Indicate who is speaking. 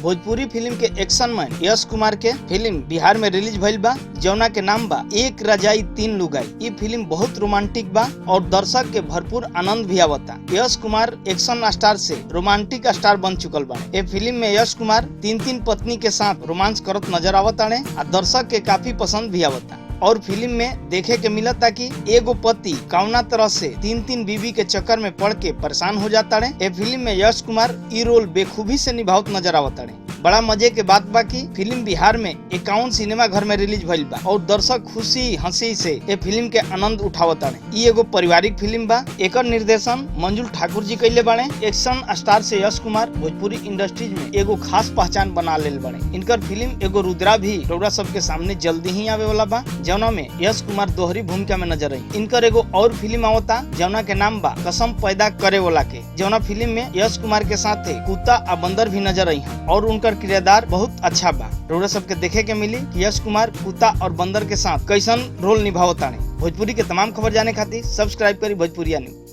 Speaker 1: Bhojpuri film के action man Yash Kumar के film Bihar में रिलीज भइल बा, जौना के नाम बा एक रजाई तीन लुगाई। ये फिल्म बहुत रोमांटिक बा और दर्शक के भरपूर आनंद भी आवता। यश कुमार एक्शन स्टार से रोमांटिक स्टार बन चुकल बा। ये फिल्म में यश कुमार तीन पत्नी के साथ रोमांस करत नजर आवताने और दर्शक के काफी पसंद भी आवता। और फिल्म में देखे के मिलता कि एगो पति कौना तरह से तीन बीवी के चक्कर में पड़ के परेशान हो जाता है। ये फिल्म में यश कुमार ई रोल बेखूबी से निभावत नजर आवता है। बड़ा मजे के बात बा कि फिल्म बिहार में 51 सिनेमा घर में रिलीज भइल बा और दर्शक खुशी हंसी से ये फिल्म के आनंद उठावता है। ई एगो पारिवारिक फिल्म बा। एकर निर्देशन मंजुल ठाकुर जी कइले बाड़े। एक्शन स्टार से यश कुमार भोजपुरी इंडस्ट्रीज में एगो खास पहचान बना लेल बाड़े। इनकर फिल्म एगो रुद्रा भी रउरा सबके सामने जल्दी ही आवे वाला बा, जौना में यश कुमार दोहरी भूमिका में नजर आई। इनकर एगो और फिल्म आवता जौना के नाम बा कसम पैदा करे वाला के, जौना फिल्म में यश कुमार के साथ कुत्ता और बंदर भी नजर आई है और उनकर किरदार बहुत अच्छा बा। रउरा सबके देखे के मिली कि यश कुमार कुत्ता और बंदर के साथ कैसन रोल निभावता है। भोजपुरी के तमाम खबर जाने खातिर सब्सक्राइब करी भोजपुरिया न्यूज।